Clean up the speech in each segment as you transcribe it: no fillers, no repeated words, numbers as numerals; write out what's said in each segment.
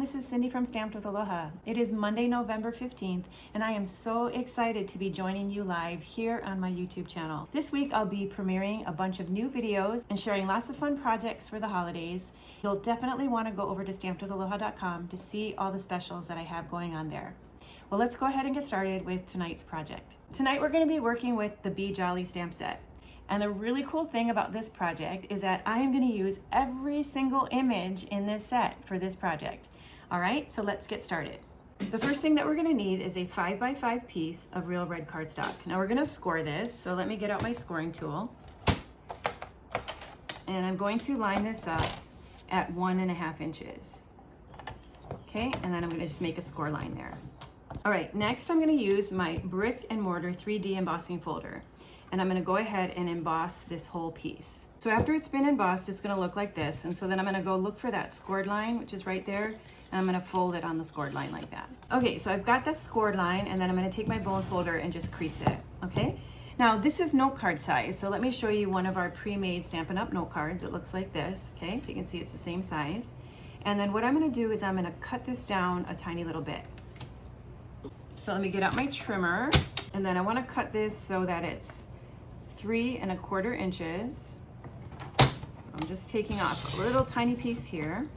this is Cindy from Stamped with Aloha. It is Monday, November 15th, and I am so excited to be joining you live here on my YouTube channel. This week, I'll be premiering a bunch of new videos and sharing lots of fun projects for the holidays. You'll definitely want to go over to stampedwithaloha.com to see all the specials that I have going on there. Well, let's go ahead and get started with tonight's project. Tonight, we're going to be working with the Be Jolly stamp set. And the really cool thing about this project is that I am going to use every single image in this set for this project. All right, so let's get started. The first thing that we're going to need is a 5x5 piece of real red cardstock. Now we're going to score this, so let me get out my scoring tool. And I'm going to line this up at 1.5 inches. Okay, and then I'm going to just make a score line there. All right, next I'm going to use my Brick and Mortar 3D embossing folder. And I'm going to go ahead and emboss this whole piece. So after it's been embossed, it's going to look like this. And so then I'm going to go look for that scored line, which is right there. And I'm going to fold it on the scored line like that. Okay, so I've got that scored line, and then I'm going to take my bone folder and just crease it. Okay, now this is note card size. So let me show you one of our pre-made Stampin' Up! Note cards. It looks like this. Okay, so you can see it's the same size. And then what I'm going to do is I'm going to cut this down a tiny little bit. So let me get out my trimmer, and then I want to cut this so that it's 3¼ inches. So I'm just taking off a little tiny piece here.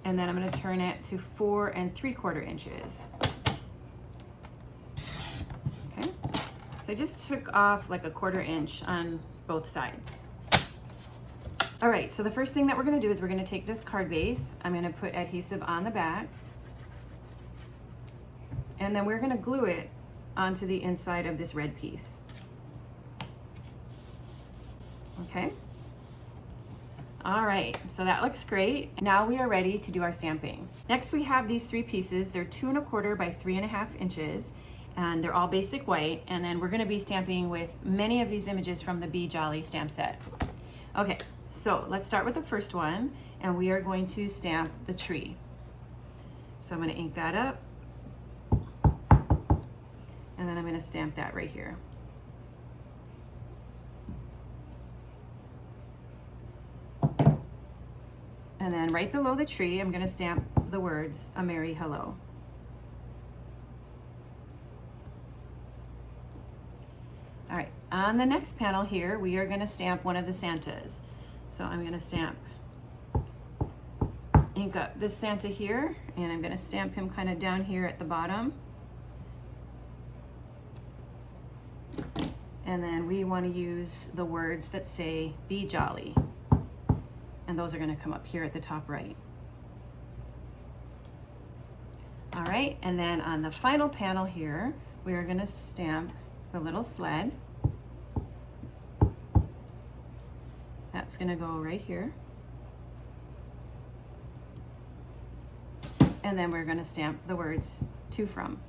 And then I'm going to turn it to 4¾ inches. Okay. So I just took off like 1/4 inch on both sides. All right, so the first thing that we're going to do is we're going to take this card base. I'm going to put adhesive on the back. And then we're going to glue it onto the inside of this red piece. Okay. All right, so that looks great. Now we are ready to do our stamping. Next we have these 3 pieces. They're 2¼ by 3½ inches, and they're all basic white. And then we're going to be stamping with many of these images from the Be Jolly stamp set. Okay, so let's start with the first one, and we are going to stamp the tree. So I'm going to ink that up. And then I'm going to stamp that right here. And then right below the tree, I'm going to stamp the words, "A Merry Hello." All right, on the next panel here, we are going to stamp one of the Santas. So I'm going to ink up this Santa here, and I'm going to stamp him kind of down here at the bottom. And then we want to use the words that say "Be Jolly." And those are going to come up here at the top right. All right, and then on the final panel here, we are going to stamp the little sled. That's going to go right here. And then we're going to stamp the words "To From."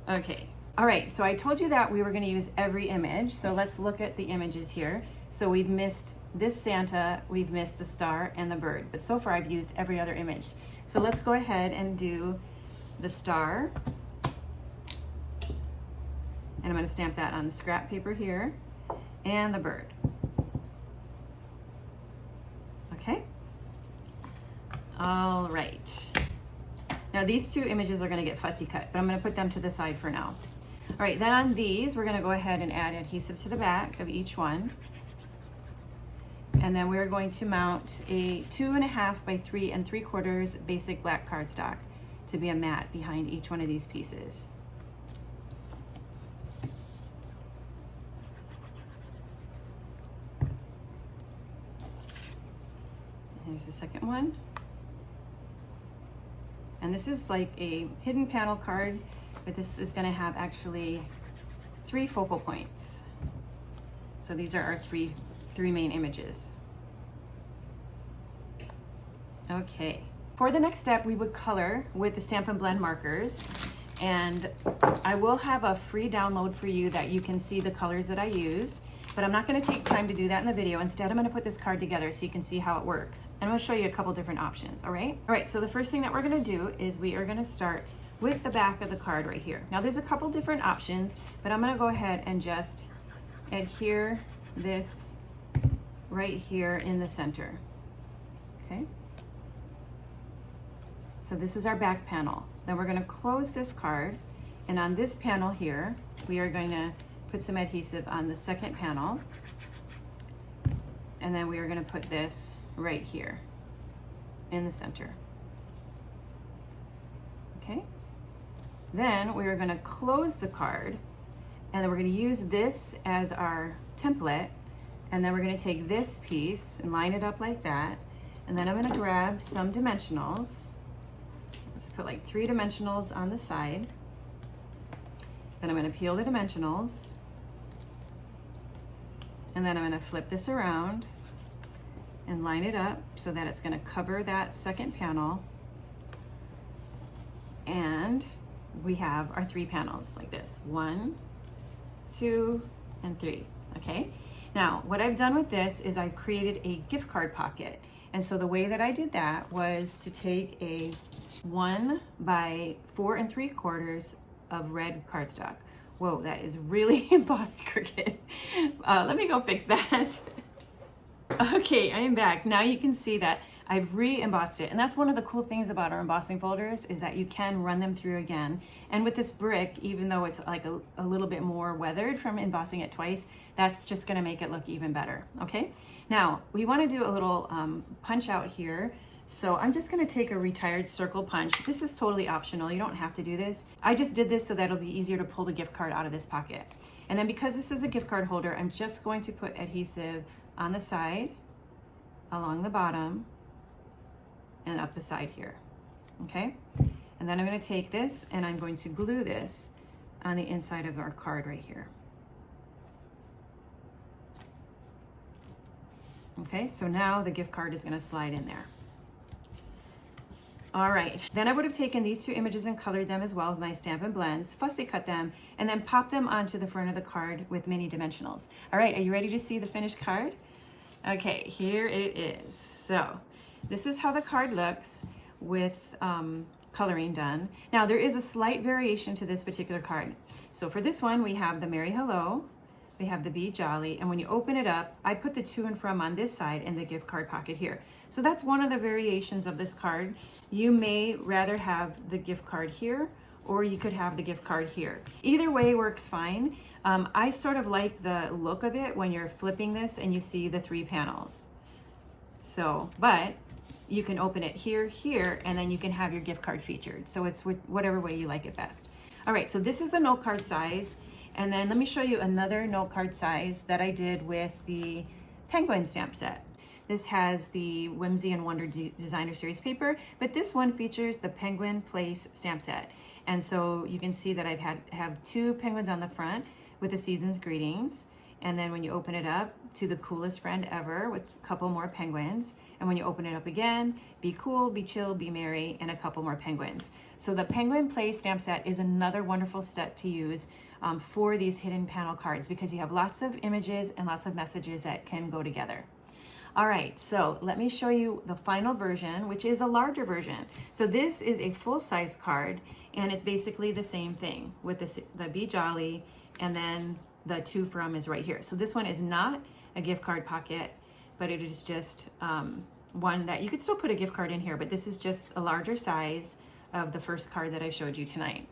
Okay, all right, so I told you that we were going to use every image, so let's look at the images here. So we've missed this Santa, we've missed the star and the bird, but so far I've used every other image. So let's go ahead and do the star. And I'm going to stamp that on the scrap paper here, and the bird. Okay, all right. Now these 2 images are going to get fussy cut, but I'm going to put them to the side for now. All right, then on these, we're going to go ahead and add adhesive to the back of each one. And then we're going to mount a 2½ by 3¾ basic black cardstock to be a mat behind each one of these pieces. Here's the second one. And this is like a hidden panel card, but this is going to have actually 3 focal points. So these are our three main images. Okay, for the next step, we would color with the Stamp and Blend markers. And I will have a free download for you that you can see the colors that I used. But I'm not going to take time to do that in the video. Instead, I'm going to put this card together so you can see how it works. And I'm going to show you a couple different options, all right? All right, so the first thing that we're going to do is we are going to start with the back of the card right here. Now, there's a couple different options, but I'm going to go ahead and just adhere this right here in the center. Okay. So this is our back panel. Then we're going to close this card, and on this panel here, we are going to put some adhesive on the second panel, and then we are going to put this right here in the center. Okay. Then we are going to close the card, and then we're going to use this as our template, and then we're going to take this piece and line it up like that, and then I'm going to grab some dimensionals. Just put like 3 dimensionals on the side. Then I'm going to peel the dimensionals, and then I'm going to flip this around and line it up so that it's going to cover that second panel, and we have our 3 panels like this: 1, 2, and 3. Okay, now what I've done with this is I've created a gift card pocket, and so the way that I did that was to take a 1 by 4 3/4 of red cardstock. Whoa, that is really embossed crooked. Let me go fix that. Okay, I am back. Now you can see that I've re-embossed it, and that's one of the cool things about our embossing folders is that you can run them through again. And with this brick, even though it's like a little bit more weathered from embossing it twice, that's just going to make it look even better. Okay, now we want to do a little punch out here. So I'm just going to take a retired circle punch. This is totally optional. You don't have to do this. I just did this so that it'll be easier to pull the gift card out of this pocket. And then because this is a gift card holder, I'm just going to put adhesive on the side, along the bottom, and up the side here. Okay? And then I'm going to take this and I'm going to glue this on the inside of our card right here. Okay, so now the gift card is going to slide in there. All right, then I would have taken these 2 images and colored them as well with my Stampin' Blends, fussy cut them, and then pop them onto the front of the card with mini dimensionals. All right, are you ready to see the finished card? Okay, here it is. So this is how the card looks with coloring done. Now there is a slight variation to this particular card. So for this one, we have the Merry Hello, we have the Be Jolly, and when you open it up, I put the to and from on this side and the gift card pocket here. So that's one of the variations of this card. You may rather have the gift card here, or you could have the gift card here. Either way works fine. I sort of like the look of it when you're flipping this and you see the 3 panels. So, but you can open it here, here, and then you can have your gift card featured. So it's whatever way you like it best. All right, so this is the note card size. And then let me show you another note card size that I did with the Penguin stamp set. This has the Whimsy and Wonder Designer Series paper, but this one features the Penguin Place stamp set. And so you can see that I have 2 penguins on the front with the season's greetings. And then when you open it up, to the coolest friend ever with a couple more penguins. And when you open it up again, be cool, be chill, be merry, and a couple more penguins. So the Penguin Place stamp set is another wonderful set to use for these hidden panel cards because you have lots of images and lots of messages that can go together. All right, so let me show you the final version, which is a larger version. So this is a full-size card, and it's basically the same thing with the Be Jolly, and then the to from is right here. So this one is not a gift card pocket, but it is just one that you could still put a gift card in here, but this is just a larger size of the first card that I showed you tonight.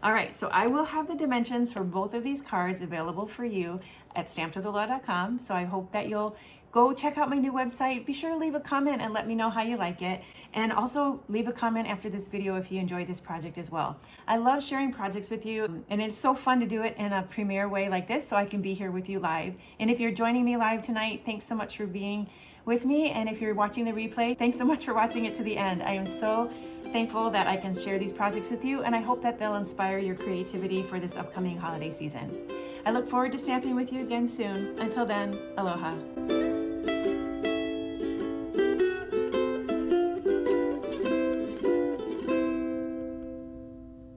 All right, so I will have the dimensions for both of these cards available for you at stampedwithaloha.com. So I hope that you'll go check out my new website. Be sure to leave a comment and let me know how you like it. And also leave a comment after this video if you enjoyed this project as well. I love sharing projects with you, and it's so fun to do it in a premiere way like this so I can be here with you live. And if you're joining me live tonight, thanks so much for being with me. And if you're watching the replay, thanks so much for watching it to the end. I am so thankful that I can share these projects with you, and I hope that they'll inspire your creativity for this upcoming holiday season. I look forward to stamping with you again soon. Until then, aloha.